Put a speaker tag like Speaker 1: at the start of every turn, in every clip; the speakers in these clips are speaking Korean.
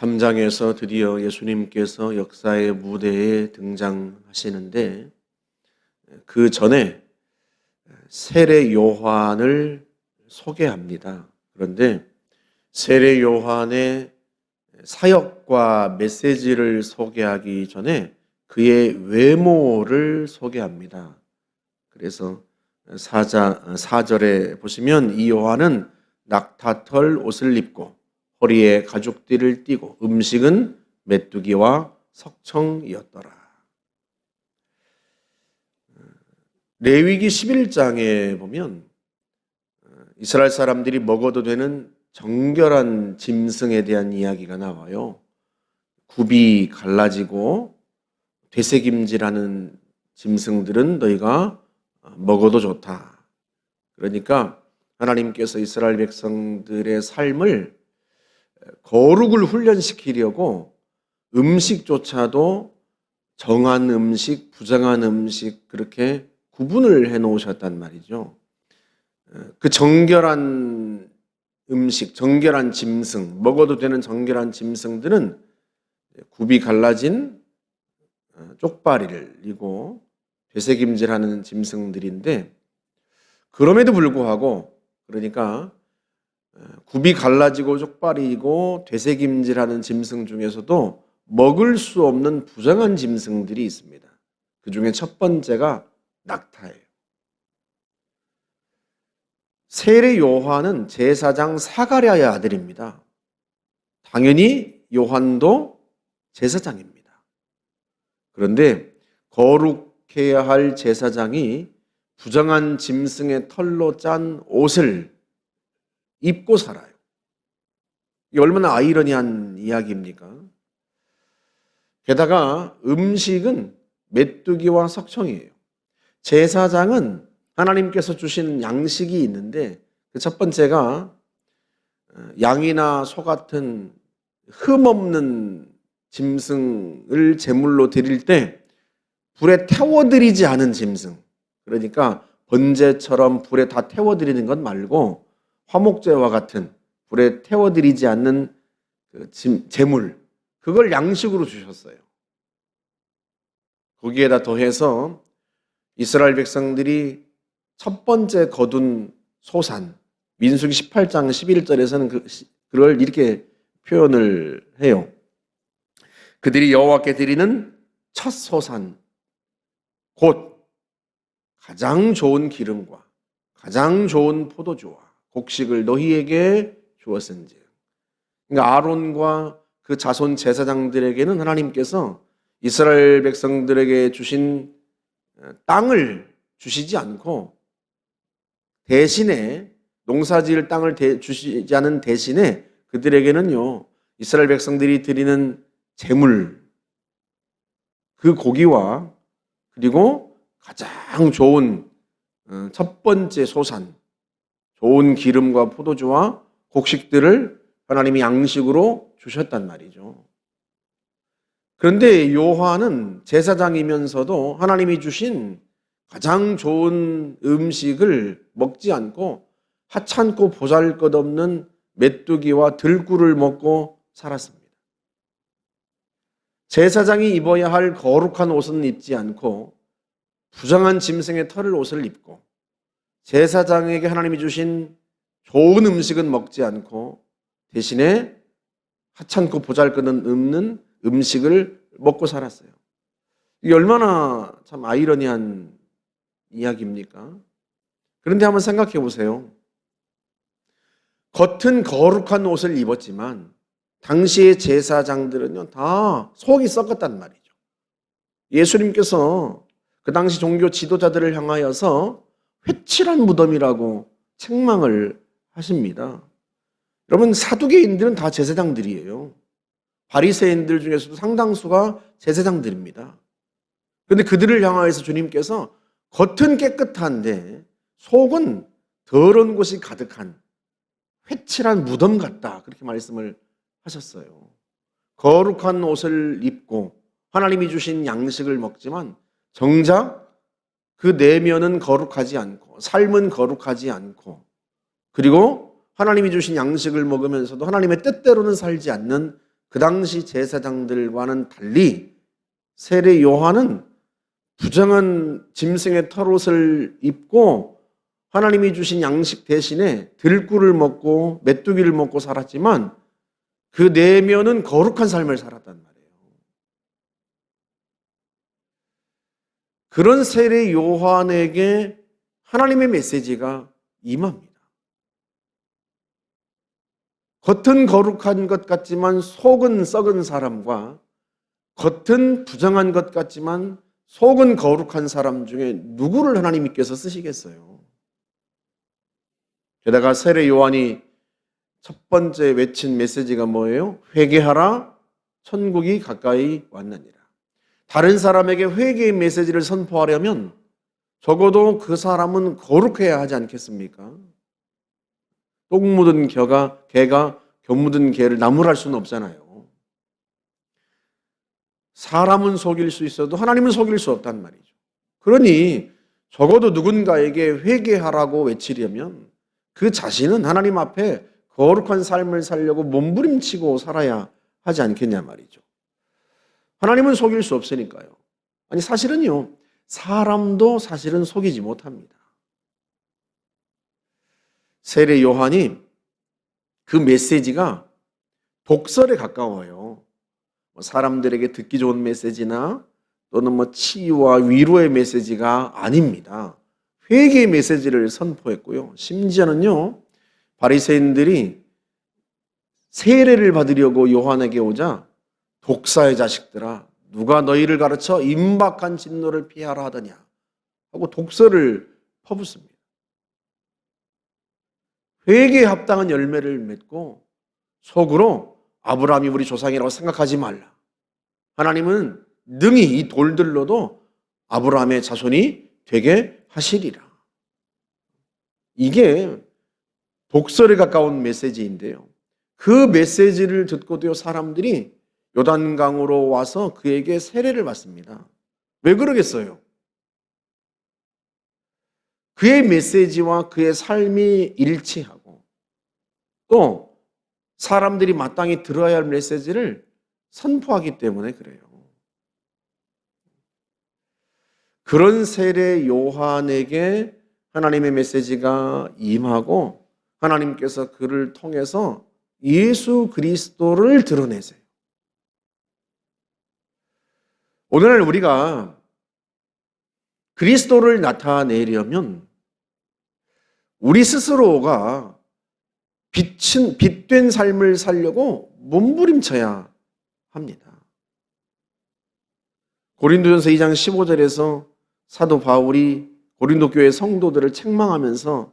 Speaker 1: 3장에서 드디어 예수님께서 역사의 무대에 등장하시는데 그 전에 세례 요한을 소개합니다. 그런데 세례 요한의 사역과 메시지를 소개하기 전에 그의 외모를 소개합니다. 그래서 4절에 보시면 이 요한은 낙타털 옷을 입고 허리에 가죽띠를 띠고 음식은 메뚜기와 석청이었더라. 레위기 11장에 보면 이스라엘 사람들이 먹어도 되는 정결한 짐승에 대한 이야기가 나와요. 굽이 갈라지고 되새김질하는 짐승들은 너희가 먹어도 좋다. 그러니까 하나님께서 이스라엘 백성들의 삶을 거룩을 훈련시키려고 음식조차도 정한 음식, 부정한 음식 그렇게 구분을 해 놓으셨단 말이죠. 그 정결한 음식, 정결한 짐승, 먹어도 되는 정결한 짐승들은 굽이 갈라진 쪽발이고 되새김질하는 짐승들인데 그럼에도 불구하고 그러니까 굽이 갈라지고 쪽발이고 되새김질하는 짐승 중에서도 먹을 수 없는 부정한 짐승들이 있습니다. 그 중에 첫 번째가 낙타예요. 세례 요한은 제사장 사가랴의 아들입니다. 당연히 요한도 제사장입니다. 그런데 거룩해야 할 제사장이 부정한 짐승의 털로 짠 옷을 입고 살아요. 이게 얼마나 아이러니한 이야기입니까? 게다가 음식은 메뚜기와 석청이에요. 제사장은 하나님께서 주신 양식이 있는데 그 첫 번째가 양이나 소 같은 흠없는 짐승을 제물로 드릴 때 불에 태워드리지 않은 짐승, 그러니까 번제처럼 불에 다 태워드리는 것 말고 화목제와 같은 불에 태워드리지 않는 그 제물, 그걸 양식으로 주셨어요. 거기에다 더해서 이스라엘 백성들이 첫 번째 거둔 소산, 민수기 18장 11절에서는 그걸 이렇게 표현을 해요. 그들이 여호와께 드리는 첫 소산, 곧 가장 좋은 기름과 가장 좋은 포도주와 곡식을 너희에게 주었은지. 그러니까 아론과 그 자손 제사장들에게는 하나님께서 이스라엘 백성들에게 주신 땅을 주시지 않고 대신에 농사지을 땅을 주시지 않은 대신에 그들에게는요 이스라엘 백성들이 드리는 제물, 그 고기와 그리고 가장 좋은 첫 번째 소산, 좋은 기름과 포도주와 곡식들을 하나님이 양식으로 주셨단 말이죠. 그런데 요한은 제사장이면서도 하나님이 주신 가장 좋은 음식을 먹지 않고 하찮고 보잘것없는 메뚜기와 들꿀을 먹고 살았습니다. 제사장이 입어야 할 거룩한 옷은 입지 않고 부정한 짐승의 털을 옷을 입고 제사장에게 하나님이 주신 좋은 음식은 먹지 않고 대신에 하찮고 보잘것없는 음식을 먹고 살았어요. 이게 얼마나 참 아이러니한 이야기입니까? 그런데 한번 생각해 보세요. 겉은 거룩한 옷을 입었지만 당시의 제사장들은요 다 속이 썩었단 말이죠. 예수님께서 그 당시 종교 지도자들을 향하여서 회칠한 무덤이라고 책망을 하십니다. 여러분, 사두개인들은 다 제사장들이에요. 바리새인들 중에서도 상당수가 제사장들입니다. 그런데 그들을 향하여서 주님께서 겉은 깨끗한데 속은 더러운 곳이 가득한 회칠한 무덤 같다, 그렇게 말씀을 하셨어요. 거룩한 옷을 입고 하나님이 주신 양식을 먹지만 정작 그 내면은 거룩하지 않고 삶은 거룩하지 않고 그리고 하나님이 주신 양식을 먹으면서도 하나님의 뜻대로는 살지 않는 그 당시 제사장들과는 달리 세례 요한은 부정한 짐승의 털옷을 입고 하나님이 주신 양식 대신에 들꿀을 먹고 메뚜기를 먹고 살았지만 그 내면은 거룩한 삶을 살았단 말이에요. 그런 세례 요한에게 하나님의 메시지가 임합니다. 겉은 거룩한 것 같지만 속은 썩은 사람과 겉은 부정한 것 같지만 속은 거룩한 사람 중에 누구를 하나님께서 쓰시겠어요? 게다가 세례 요한이 첫 번째 외친 메시지가 뭐예요? 회개하라, 천국이 가까이 왔느니라. 다른 사람에게 회개의 메시지를 선포하려면 적어도 그 사람은 거룩해야 하지 않겠습니까? 똥 묻은 개가 겨 묻은 개를 나무랄 수는 없잖아요. 사람은 속일 수 있어도 하나님은 속일 수 없단 말이죠. 그러니 적어도 누군가에게 회개하라고 외치려면 그 자신은 하나님 앞에 거룩한 삶을 살려고 몸부림치고 살아야 하지 않겠냐 말이죠. 하나님은 속일 수 없으니까요. 아니 사실은요, 사람도 사실은 속이지 못합니다. 세례 요한이 그 메시지가 독설에 가까워요. 사람들에게 듣기 좋은 메시지나 또는 치유와 위로의 메시지가 아닙니다. 회개의 메시지를 선포했고요. 심지어는요, 바리새인들이 세례를 받으려고 요한에게 오자 독사의 자식들아, 누가 너희를 가르쳐 임박한 진노를 피하라 하더냐 하고 독설을 퍼붓습니다. 회개에 합당한 열매를 맺고 속으로 아브라함이 우리 조상이라고 생각하지 말라. 하나님은 능히 이 돌들로도 아브라함의 자손이 되게 하시리라. 이게 독설에 가까운 메시지인데요. 그 메시지를 듣고도 사람들이 요단강으로 와서 그에게 세례를 받습니다. 왜 그러겠어요? 그의 메시지와 그의 삶이 일치하고 또 사람들이 마땅히 들어야 할 메시지를 선포하기 때문에 그래요. 그런 세례 요한에게 하나님의 메시지가 임하고 하나님께서 그를 통해서 예수 그리스도를 드러내세요. 오늘 우리가 그리스도를 나타내려면 우리 스스로가 빛된 삶을 살려고 몸부림쳐야 합니다. 고린도전서 2장 15절에서 사도 바울이 고린도 교회 성도들을 책망하면서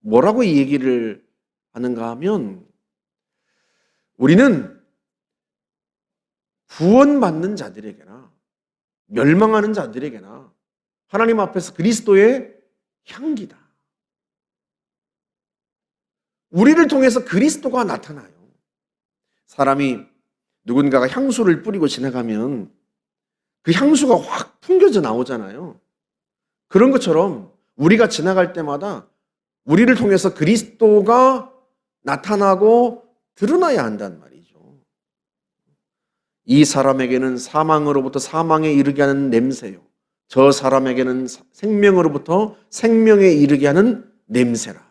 Speaker 1: 뭐라고 이 얘기를 하는가 하면 우리는 구원받는 자들에게나 멸망하는 자들에게나 하나님 앞에서 그리스도의 향기다. 우리를 통해서 그리스도가 나타나요. 사람이 누군가가 향수를 뿌리고 지나가면 그 향수가 확 풍겨져 나오잖아요. 그런 것처럼 우리가 지나갈 때마다 우리를 통해서 그리스도가 나타나고 드러나야 한단 말이죠. 이 사람에게는 사망으로부터 사망에 이르게 하는 냄새요. 저 사람에게는 생명으로부터 생명에 이르게 하는 냄새라.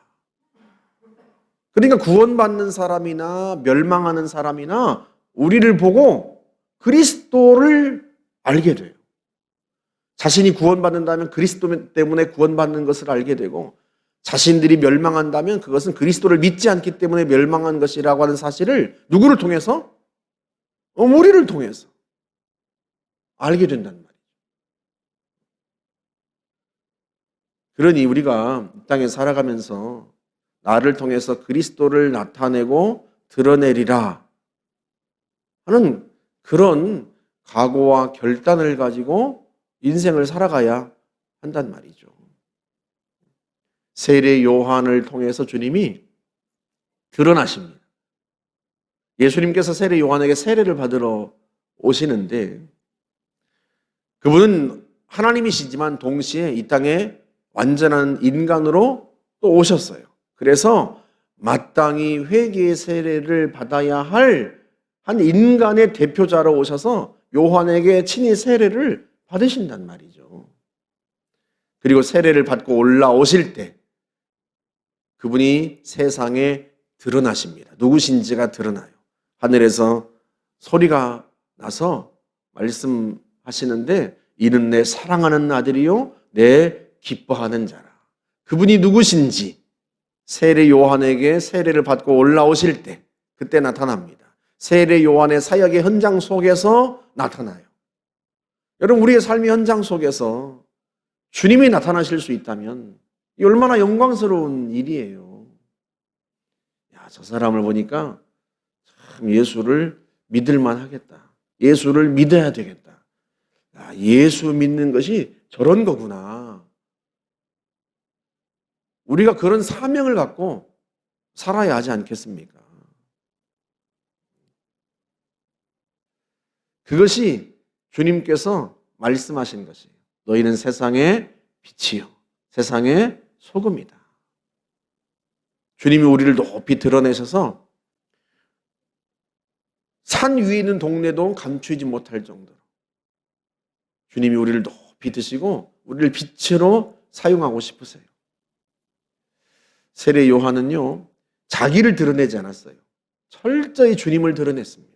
Speaker 1: 그러니까 구원받는 사람이나 멸망하는 사람이나 우리를 보고 그리스도를 알게 돼요. 자신이 구원받는다면 그리스도 때문에 구원받는 것을 알게 되고 자신들이 멸망한다면 그것은 그리스도를 믿지 않기 때문에 멸망한 것이라고 하는 사실을 누구를 통해서? 우리를 통해서 알게 된단 말이에요. 그러니 우리가 이 땅에 살아가면서 나를 통해서 그리스도를 나타내고 드러내리라 하는 그런 각오와 결단을 가지고 인생을 살아가야 한단 말이죠. 세례 요한을 통해서 주님이 드러나십니다. 예수님께서 세례 요한에게 세례를 받으러 오시는데 그분은 하나님이시지만 동시에 이 땅에 완전한 인간으로 또 오셨어요. 그래서 마땅히 회개의 세례를 받아야 할 한 인간의 대표자로 오셔서 요한에게 친히 세례를 받으신단 말이죠. 그리고 세례를 받고 올라오실 때 그분이 세상에 드러나십니다. 누구신지가 드러나요. 하늘에서 소리가 나서 말씀하시는데 이는 내 사랑하는 아들이요 내 기뻐하는 자라. 그분이 누구신지 세례 요한에게 세례를 받고 올라오실 때 그때 나타납니다. 세례 요한의 사역의 현장 속에서 나타나요. 여러분, 우리의 삶의 현장 속에서 주님이 나타나실 수 있다면 이 얼마나 영광스러운 일이에요. 야, 저 사람을 보니까 참 예수를 믿을만 하겠다. 예수를 믿어야 되겠다. 야, 예수 믿는 것이 저런 거구나. 우리가 그런 사명을 갖고 살아야 하지 않겠습니까? 그것이 주님께서 말씀하신 것이에요. 너희는 세상의 빛이요 세상의 소금이다. 주님이 우리를 높이 드러내셔서 산 위에 있는 동네도 감추지 못할 정도로 주님이 우리를 높이 드시고 우리를 빛으로 사용하고 싶으세요. 세례 요한은요, 자기를 드러내지 않았어요. 철저히 주님을 드러냈습니다.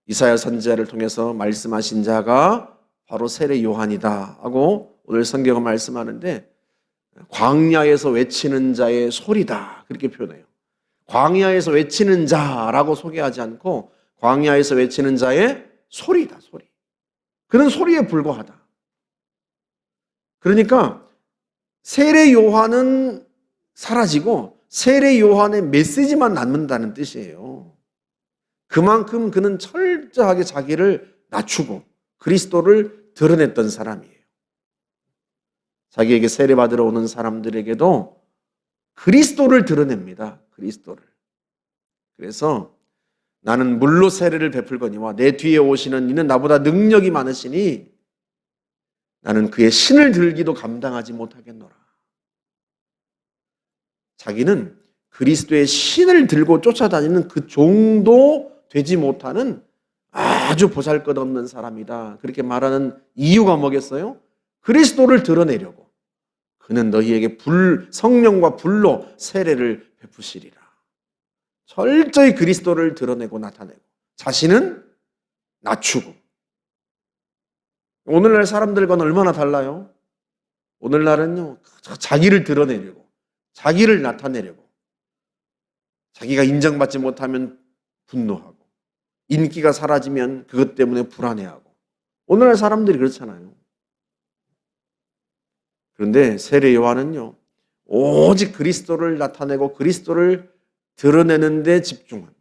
Speaker 1: 이사야 선지자를 통해서 말씀하신 자가 바로 세례 요한이다 하고 오늘 성경은 말씀하는데 광야에서 외치는 자의 소리다 그렇게 표현해요. 광야에서 외치는 자라고 소개하지 않고 광야에서 외치는 자의 소리다, 소리. 그는 소리에 불과하다. 그러니까 세례 요한은 사라지고 세례 요한의 메시지만 남는다는 뜻이에요. 그만큼 그는 철저하게 자기를 낮추고 그리스도를 드러냈던 사람이에요. 자기에게 세례받으러 오는 사람들에게도 그리스도를 드러냅니다. 그리스도를. 그래서 나는 물로 세례를 베풀거니와 내 뒤에 오시는 이는 나보다 능력이 많으시니 나는 그의 신을 들기도 감당하지 못하겠노라. 자기는 그리스도의 신을 들고 쫓아다니는 그 종도 되지 못하는 아주 보잘것없는 사람이다. 그렇게 말하는 이유가 뭐겠어요? 그리스도를 드러내려고. 그는 너희에게 성령과 불로 세례를 베푸시리라. 철저히 그리스도를 드러내고 나타내고 자신은 낮추고. 오늘날 사람들과는 얼마나 달라요? 오늘날은요, 자기를 드러내려고, 자기를 나타내려고, 자기가 인정받지 못하면 분노하고, 인기가 사라지면 그것 때문에 불안해하고. 오늘날 사람들이 그렇잖아요. 그런데 세례 요한은요, 오직 그리스도를 나타내고 그리스도를 드러내는 데 집중합니다.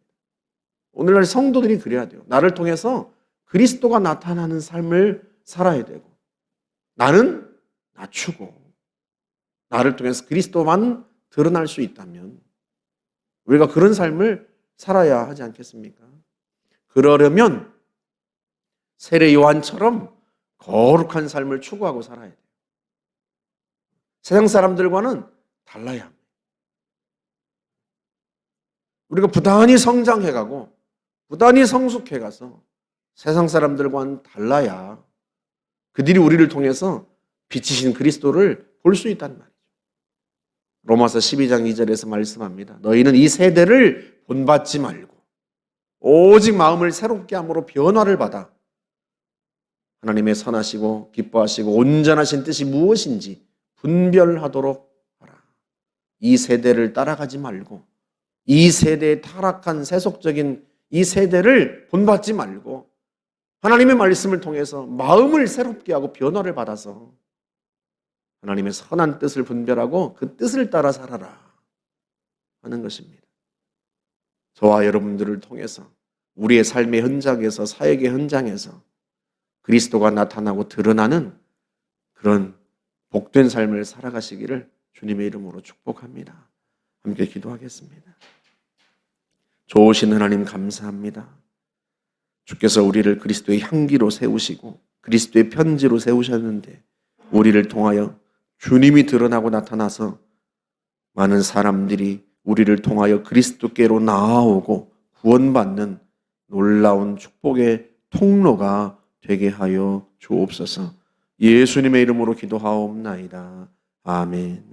Speaker 1: 오늘날 성도들이 그래야 돼요. 나를 통해서 그리스도가 나타나는 삶을 살아야 되고, 나는 낮추고 나를 통해서 그리스도만 드러날 수 있다면 우리가 그런 삶을 살아야 하지 않겠습니까? 그러려면 세례 요한처럼 거룩한 삶을 추구하고 살아야 돼요. 세상 사람들과는 달라야 합니다. 우리가 부단히 성장해가고 부단히 성숙해가서 세상 사람들과는 달라야 그들이 우리를 통해서 빛이신 그리스도를 볼 수 있단 말이죠. 로마서 12장 2절에서 말씀합니다. 너희는 이 세대를 본받지 말고 오직 마음을 새롭게 함으로 변화를 받아 하나님의 선하시고 기뻐하시고 온전하신 뜻이 무엇인지 분별하도록 하라. 이 세대를 따라가지 말고 이 세대의 타락한 세속적인 이 세대를 본받지 말고 하나님의 말씀을 통해서 마음을 새롭게 하고 변화를 받아서 하나님의 선한 뜻을 분별하고 그 뜻을 따라 살아라 하는 것입니다. 저와 여러분들을 통해서 우리의 삶의 현장에서 사역의 현장에서 그리스도가 나타나고 드러나는 그런 복된 삶을 살아가시기를 주님의 이름으로 축복합니다. 함께 기도하겠습니다. 좋으신 하나님 감사합니다. 주께서 우리를 그리스도의 향기로 세우시고 그리스도의 편지로 세우셨는데 우리를 통하여 주님이 드러나고 나타나서 많은 사람들이 우리를 통하여 그리스도께로 나아오고 구원받는 놀라운 축복의 통로가 되게 하여 주옵소서. 예수님의 이름으로 기도하옵나이다. 아멘.